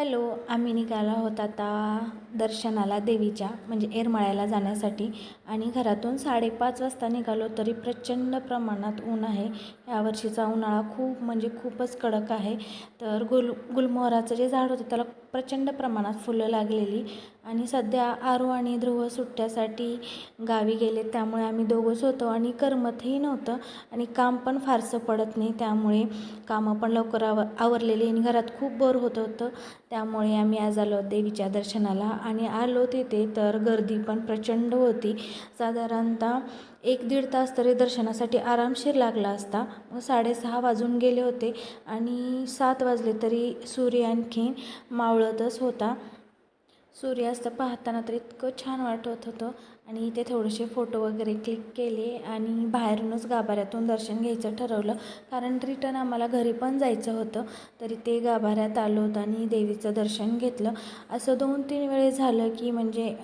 Hello. आम्ही निघाला होता आता दर्शनाला देवीच्या म्हणजे येरमाळ्याला जाण्यासाठी आणि घरातून 5:30 वाजता निघालो तरी प्रचंड प्रमाणात ऊन आहे. यावर्षीचा उन्हाळा खूपच कडक आहे. तर गुलमोहराचं जे झाड होतं त्याला प्रचंड प्रमाणात फुलं लागलेली आणि सध्या आरू आणि ध्रुव सुट्ट्यासाठी गावी गेले, त्यामुळे आम्ही दोघंच होतो आणि करमतही नव्हतं आणि काम पण फारसं पडत नाही, त्यामुळे कामं पण लवकर आवरलेली आणि घरात खूप बोर होत होतं. त्यामुळे आम्ही आज आलो देवीच्या दर्शनाला आणि आलो तिथे तर गर्दी पण प्रचंड होती. साधारणतः 1-1.5 तास तरी दर्शनासाठी आरामशीर लागला असता. 6:30 वाजून गेले होते आणि 7 वाजले तरी सूर्य आणखी मावळतच होता. सूर्यास्त पाहताना तर इतकं छान वाटत होतं आणि इथे थोडेसे फोटो वगैरे क्लिक केले आणि बाहेरूनच गाभाऱ्यातून दर्शन घ्यायचं ठरवलं, कारण रिटर्न आम्हाला घरी पण जायचं होतं. तरी ते गाभाऱ्यात आलो आणि देवीचं दर्शन घेतलं. असं 2-3 वेळेस झालं की म्हणजे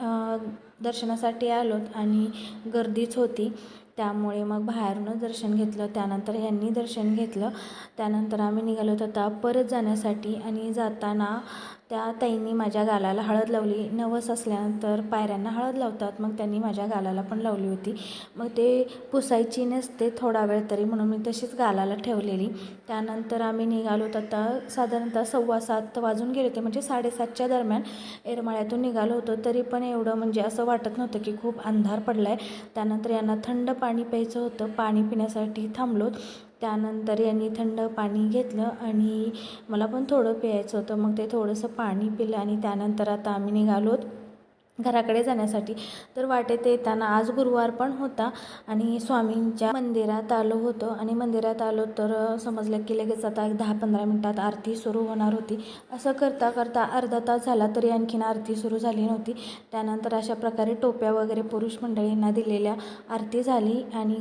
दर्शनासाठी आलोत आणि गर्दीच होती, त्यामुळे मग बाहेरूनच दर्शन घेतलं. त्यानंतर यांनी दर्शन घेतलं. त्यानंतर आम्ही निघालो होतो आता परत जाण्यासाठी आणि जाताना त्या ताईंनी माझ्या गालाला हळद लावली. नवस असल्यानंतर पायऱ्यांना हळद लावतात, मग त्यांनी माझ्या गालाला पण लावली होती. मग ते पुसायची नसते थोडा वेळ तरी, म्हणून मी तशीच गालाला ठेवलेली. त्यानंतर आम्ही निघालो आता साधारणतः 6:15 वाजून गेले होते, म्हणजे 7:30च्या दरम्यान येरमाळ्यातून निघालो होतो. तरी पण एवढं म्हणजे असं वाटत नव्हतं की खूप अंधार पडला आहे. त्यानंतर यांना थंड पाणी प्यायचं होतं, पाणी पिण्यासाठी थांबलो. त्यानंतर यांनी थंड पाणी घेतलं आणि मला पण थोडं प्यायचं होतं, मग ते थोडंसं पाणी पिलं आणि त्यानंतर आता आम्ही निघालो घराकडे जाण्यासाठी. तर वाटेत येताना आज गुरुवार पण होता आणि स्वामींच्या मंदिरात आलो होतो आणि मंदिरात आलो तर समजलं की लगेच आता 10-15 मिनटात आरती सुरू होणार होती. असं करता करता अर्धा तास झाला तरी आणखीन आरती सुरू झाली नव्हती. त्यानंतर अशा प्रकारे टोप्या वगैरे पुरुष मंडळींना दिलेल्या आरती झाली आणि